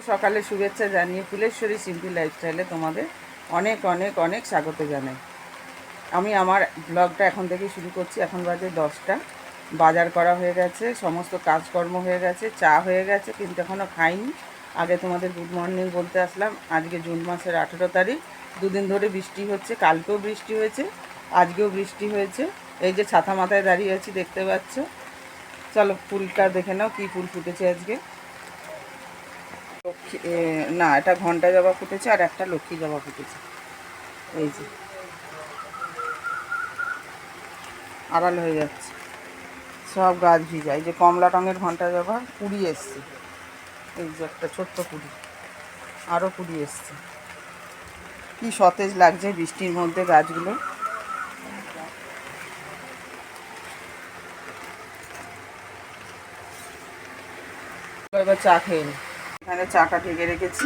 সকালে শুভেচ্ছা জানিয়ে ফুলেশ্বরী সিম্পল লাইফস্টাইলে তোমাদের অনেক অনেক অনেক স্বাগত জানাই। আমি আমার ব্লগটা এখন থেকে শুরু করছি। এখন বাজে 10টা, বাজার করা হয়ে গেছে, সমস্ত কাজকর্ম হয়ে গেছে, চা হয়ে গেছে, কিন্তু এখনও খাইনি। আগে তোমাদের গুড মর্নিং বলতে আসলাম। আজকে জুন মাসের 18 তারিখ। দুদিন ধরে বৃষ্টি হচ্ছে, কালকেও বৃষ্টি হয়েছে, আজকেও বৃষ্টি হয়েছে। এই যে ছাতা মাথায় দাঁড়িয়ে আছি, দেখতে পাচ্ছ। চলো ফুলটা দেখে নাও, কী ফুল ফুটেছে আজকে। লক্ষ্মী না, এটা ঘন্টা জবা ফুটেছে আর একটা লক্ষ্মী জবা ফুটেছে। এই যে আড়াল হয়ে যাচ্ছে, সব গাছ ভিজা। এই যে কমলা রঙের ঘন্টা জবা কুড়ি এসছে। এই যে একটা ছোট্ট কুড়ি, আরও কুড়ি এসছে। কি সতেজ লাগছে বৃষ্টির মধ্যে গাছগুলো। এবার চা খেয়ে নিই। এখানে চাটা ঢেকে রেখেছি,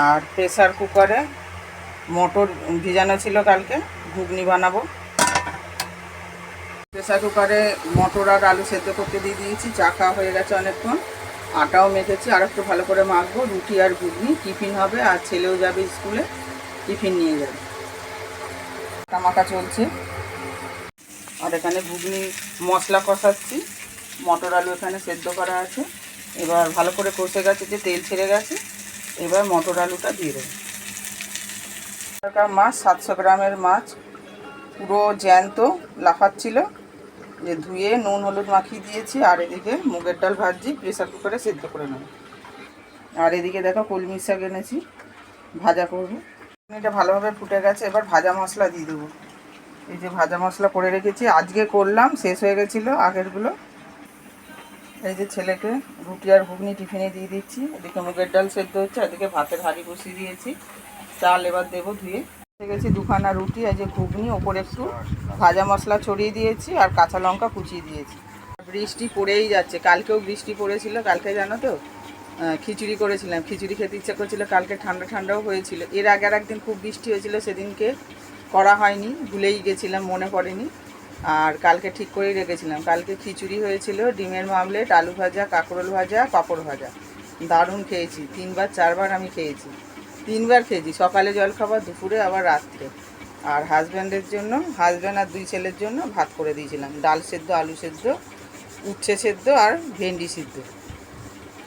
আর প্রেসার কুকারে মটর ভিজানো ছিল, কালকে ঘুগনি বানাবো। প্রেসার কুকারে মটর আর আলু সেদ্ধ করতে দিয়ে দিয়েছি। চা খাওয়া হয়ে গেছে অনেকক্ষণ। আটাও মেখেছি, আর একটু ভালো করে মাখবো। রুটি আর ঘুগনি টিফিন হবে, আর ছেলেও যাবে স্কুলে, টিফিন নিয়ে যাবে। আটা মাখা চলছে, আর এখানে ঘুগনি মশলা কষাচ্ছি। মটর আলু এখানে সেদ্ধ করা আছে। এবার ভালো করে কষে গেছে, যে তেল ছেড়ে গেছে। এবার মটর আলুটা দিয়ে দেবো। মাছ 700 গ্রামের মাছ, পুরো জ্যান্ত লাফাচ্ছিল, যে ধুয়ে নুন হলুদ মাখিয়ে দিয়েছি। আর এদিকে মুগের ডাল ভাজছি, প্রেসার কুকারে সেদ্ধ করে নেব। আর এদিকে দেখো কলমি শাক এনেছি, ভাজা করবো। এটা ভালোভাবে ফুটে গেছে, এবার ভাজা মশলা দিয়ে দেবো। এই যে ভাজা মশলা করে রেখেছি, আজকে করলাম, শেষ হয়ে গেছিলো আগেরগুলো। এই যে ছেলেকে রুটি আর ঘুগনি টিফিনে দিয়ে দিচ্ছি। এদিকে মুগের ডাল সেদ্ধ হচ্ছে, এদিকে ভাতের হাঁড়ি বসিয়ে দিয়েছি। চাল এবার দেবো ধুয়ে। গেছি দুখানা রুটি, এই যে ঘুগনি, ওপরে একটু ভাজা মশলা ছড়িয়ে দিয়েছি, আর কাঁচা লঙ্কা কুচিয়ে দিয়েছি। বৃষ্টি পড়েই যাচ্ছে, কালকেও বৃষ্টি পড়েছিল। কালকে জানো তো খিচুড়ি করেছিলাম, খিচুড়ি খেতে ইচ্ছা করছিল। কালকে ঠান্ডা ঠান্ডাও হয়েছিল। এর আগে আর একদিন খুব বৃষ্টি হয়েছিল, সেদিনকে করা হয়নি, ভুলেই গেছিলাম, মনে পড়েনি। আর কালকে ঠিক করেই রেখেছিলাম। কালকে খিচুড়ি হয়েছিল, ডিমের মামলেট, আলু ভাজা, কাঁকরোল ভাজা, পাঁপড় ভাজা। দারুণ খেয়েছি, 3বার 4বার আমি খেয়েছি। 3বার খেয়েছি, সকালে জলখাবার, দুপুরে, আবার রাত্রে। আর হাজব্যান্ডের জন্য, হাজব্যান্ড আর 2 ছেলের জন্য ভাত করে দিয়েছিলাম। ডাল সেদ্ধ, আলু সেদ্ধ, উচ্ছে সেদ্ধ আর ভেন্ডি সিদ্ধ।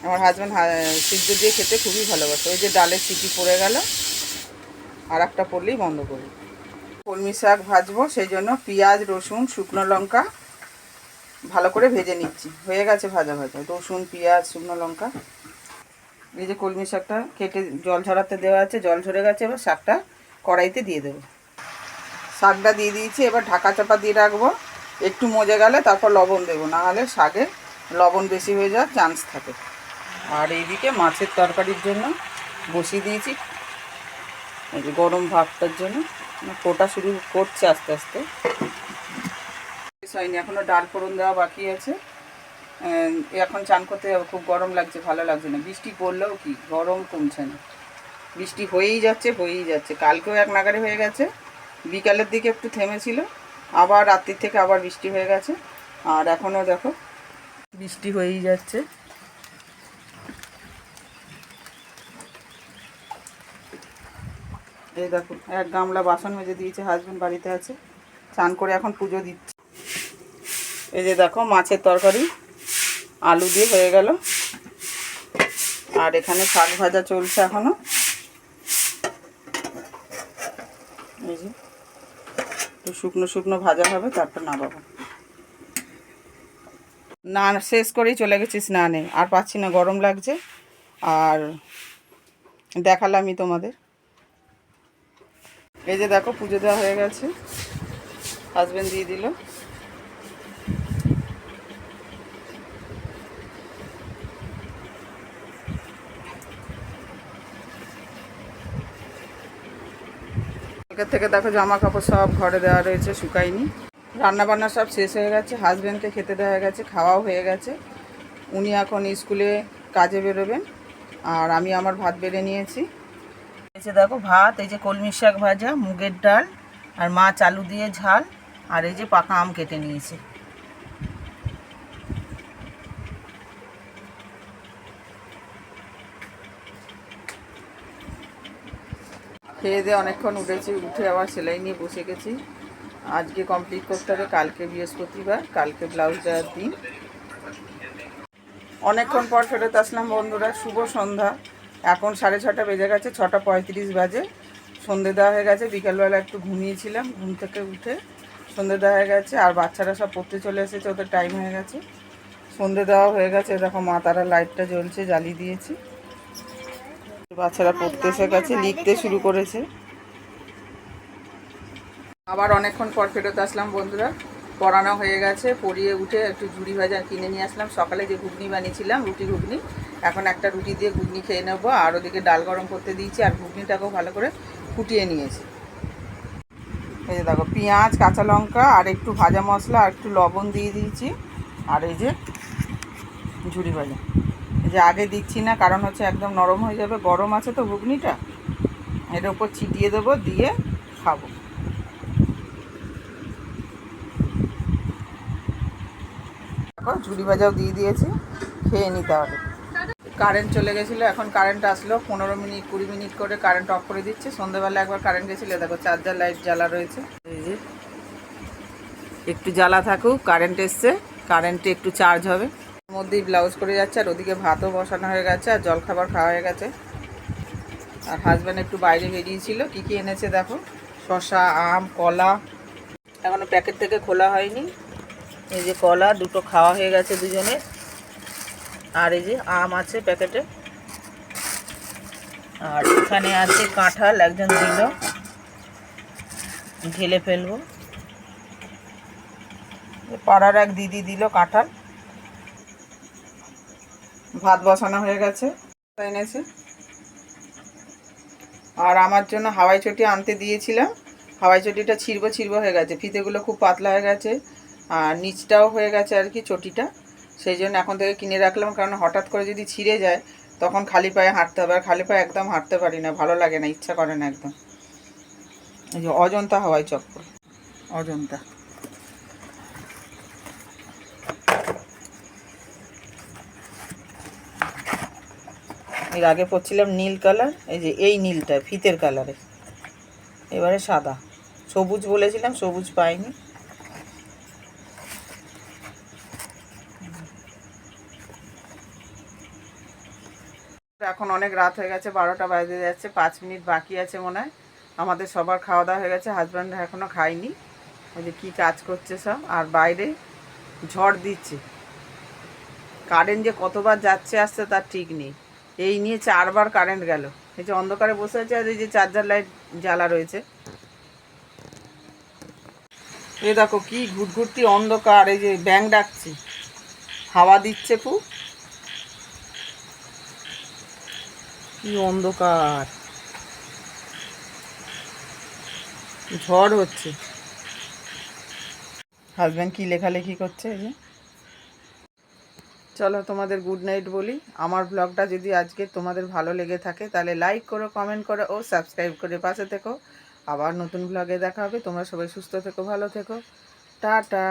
আমার হাজব্যান্ড সিদ্ধ দিয়ে খেতে খুবই ভালোবাসে। ওই যে ডালের সিটি পড়ে গেল, আর একটা পড়লেই বন্ধ করি। কলমি শাক ভাজবো, সেই জন্য পেঁয়াজ, রসুন, শুকনো লঙ্কা ভালো করে ভেজে নিচ্ছি। হয়ে গেছে ভাজা ভাজা, রসুন, পেঁয়াজ, শুকনো লঙ্কা। এই যে কলমি শাকটা কেটে জল ঝরাতে দেওয়া আছে, জল ঝরে গেছে। এবার শাকটা কড়াইতে দিয়ে দেবো। শাকটা দিয়ে দিয়েছি, এবার ঢাকা চাপা দিয়ে রাখবো। একটু মজে গেলে তারপর লবণ দেবো, নাহলে শাকে লবণ বেশি হয়ে যাওয়ার চান্স থাকে। আর এইদিকে মাছের তরকারির জন্য বসিয়ে দিয়েছি, এই যে গরম ভাতটার জন্য ফোটা শুরু করছে আস্তে আস্তে। হয়নি এখনও, ডাল ফোড়ন দেওয়া বাকি আছে। এখন চান করতে যাবো, খুব গরম লাগছে, ভালো লাগছে না। বৃষ্টি পড়লেও কি গরম কমছে না, বৃষ্টি হয়েই যাচ্ছে হয়েই যাচ্ছে। কালকেও এক নাগারে হয়ে গেছে, বিকালের দিকে একটু থেমেছিল, আবার রাত্রির থেকে আবার বৃষ্টি হয়ে গেছে। আর এখনও দেখো বৃষ্টি হয়েই যাচ্ছে। এই দেখো, এক গামলা বাসন মেজে দিয়েছে, হাজব্যান্ড বাড়িতে আছে, চান করে এখন পুজো দিচ্ছে। এই যে দেখো মাছের তরকারি আলু দিয়ে হয়ে গেল। আর এখানে শাক ভাজা চলছে এখনো। এই যে একটু শুকনো শুকনো ভাজা হবে, তারপর নামাবো। না, শেষ করেই চলে গেছি স্নানে, আর পাচ্ছি না, গরম লাগছে। আর দেখালামই তোমাদের। এই যে দেখো পুজো দেওয়া হয়ে গেছে, হাজব্যান্ড দিয়ে দিল। কালকের থেকে দেখো জামা কাপড় সব ঘরে দেওয়া রয়েছে, শুকায়নি। রান্নাবান্না সব শেষ হয়ে গেছে, হাজব্যান্ডকে খেতে দেওয়া হয়ে গেছে, খাওয়াও হয়ে গেছে। উনি এখন স্কুলে কাজে বেরোবেন, আর আমি আমার ভাত বেড়ে নিয়েছি। এই যে দেখো ভাত, এই যে কলমি শাক ভাজা, মুগের ডাল, আর মাছ আলু দিয়ে ঝাল, আর এই যে পাকা আম কেটে নিয়েছি। খেয়ে দিয়ে অনেকক্ষণ উঠেছি, উঠে আবার সেলাই নিয়ে বসে গেছি। আজকে কমপ্লিট করতে হবে, কালকে বৃহস্পতিবার, কালকে ব্লাউজ দেওয়ার দিন। অনেকক্ষণ পর ফেরত আসলাম বন্ধুরা, শুভ সন্ধ্যা। এখন 6:30 বেজে গেছে, 6:35 বাজে। সন্ধে দেওয়া হয়ে গেছে, বিকালবেলা একটু ঘুমিয়েছিলাম, ঘুম থেকে উঠে সন্ধে দেওয়া হয়ে গেছে। আর বাচ্চারা সব পড়তে চলে এসেছে, ওদের টাইম হয়ে গেছে, সন্ধে দেওয়া হয়ে গেছে। দেখো মা তারা লাইটটা জ্বলছে, জ্বালিয়ে দিয়েছি। বাচ্চারা পড়তে এসে গেছে, লিখতে শুরু করেছে। আবার অনেকক্ষণ পর ফেরত আসলাম বন্ধুরা, পড়ানো হয়ে গেছে, পড়িয়ে উঠে একটু ঝুড়ি ভাজা কিনে নিয়ে আসলাম। সকালে যে ঘুগনি বানিয়েছিলাম, রুটি ঘুগনি, এখন একটা রুটি দিয়ে ঘুগনি খেয়ে নেবো। আর ওদিকে ডাল গরম করতে দিয়েছি, আর ঘুগনিটাকেও ভালো করে ফুটিয়ে নিয়েছি। এই যে দেখো, পেঁয়াজ, কাঁচা লঙ্কা আর একটু ভাজা মশলা আর একটু লবণ দিয়ে দিয়েছি। আর এই যে ঝুড়ি ভাজা, এই যে আগে দিচ্ছি না, কারণ হচ্ছে একদম নরম হয়ে যাবে, গরম আছে তো ঘুগনিটা, এর ওপর ছিটিয়ে দেবো, দিয়ে খাবো। ঝুড়ি ভাজাও দিয়ে দিয়েছি, খেয়ে নিতে হবে। কারেন্ট চলে গেছিলো, এখন কারেন্ট আসলো। 15 মিনিট 20 মিনিট করে কারেন্ট অফ করে দিচ্ছে। সন্ধ্যেবেলা একবার কারেন্ট গেছিলো, দেখো চার্জার লাইট জ্বালা রয়েছে। এই যে একটু জ্বালা থাকুক, কারেন্ট এসছে, কারেন্টে একটু চার্জ হবে। ওর মধ্যেই ব্লাউজ করে যাচ্ছে, আর ওদিকে ভাতও বসানো হয়ে গেছে, আর জলখাবার খাওয়া হয়ে গেছে। আর হাজব্যান্ড একটু বাইরে বেরিয়েছিল, কী কী এনেছে দেখো, শসা, আম, কলা, এখনও প্যাকেট থেকে খোলা হয়নি। এই যে কলা দুটো খাওয়া হয়ে গেছে দুজনে, আর এই যে আম আছে প্যাকেটে, আর এখানে আছে কাঁঠাল, একজন দিল, ঢেলে ফেলবো। পাড়ার এক দিদি দিল কাঁঠাল। ভাত বসানো হয়ে গেছে, এনেছে। আর আমার জন্য হাওয়াই চটি আনতে দিয়েছিলাম, হাওয়াই চটিটা ছিঁড়বো ছিঁড়বো হয়ে গেছে, ফিতেগুলো খুব পাতলা হয়ে গেছে, আর নিচটাও হয়ে গেছে আর কি চটিটা। সেই জন্য এখন থেকে কিনে রাখলাম, কারণ হঠাৎ করে যদি ছিঁড়ে যায় তখন খালি পায়ে হাঁটতে হবে, আর খালি পায়ে একদম হাঁটতে পারি না, ভালো লাগে না, ইচ্ছা করে না একদম। এই যে অজন্তা হাওয়াই চপ্পল, অজন্তা। এর আগে পরছিলাম নীল কালার, এই যে এই নীলটা ফিতের কালারে, এবারে সাদা। সবুজ বলেছিলাম, সবুজ পাইনি। এখন অনেক রাত হয়ে গেছে, 12টা বাজে যাচ্ছে, 5 মিনিট বাকি আছে মনে হয়। আমাদের সবার খাওয়া দাওয়া হয়ে গেছে, হাজব্যান্ড এখনও খায়নি। ওই যে কী কাজ করছে সব, আর বাইরে ঝড় দিচ্ছে, কারেন্ট যে কতবার যাচ্ছে আসছে তার ঠিক নেই। এই নিয়ে 4বার কারেন্ট গেল। এই যে অন্ধকারে বসে আছে, আর এই যে চার্জার লাইট জ্বালা রয়েছে। এই দেখো কি ঘুটঘুরতি অন্ধকার, এই যে ব্যাঙ ডাকছে, হাওয়া দিচ্ছে খুব, কি অন্ধকার, ঝড় হচ্ছে। হাজব্যান্ড কি লেখালেখি করছে। এই যে চলো তোমাদের গুড নাইট বলি। আমার ব্লগটা যদি আজকে তোমাদের ভালো লেগে থাকে তাহলে লাইক করো, কমেন্ট করো ও সাবস্ক্রাইব করে পাশে থেকো। আবার নতুন ব্লগে দেখা হবে। তোমরা সবাই সুস্থ থেকো, ভালো থেকো, টাটা।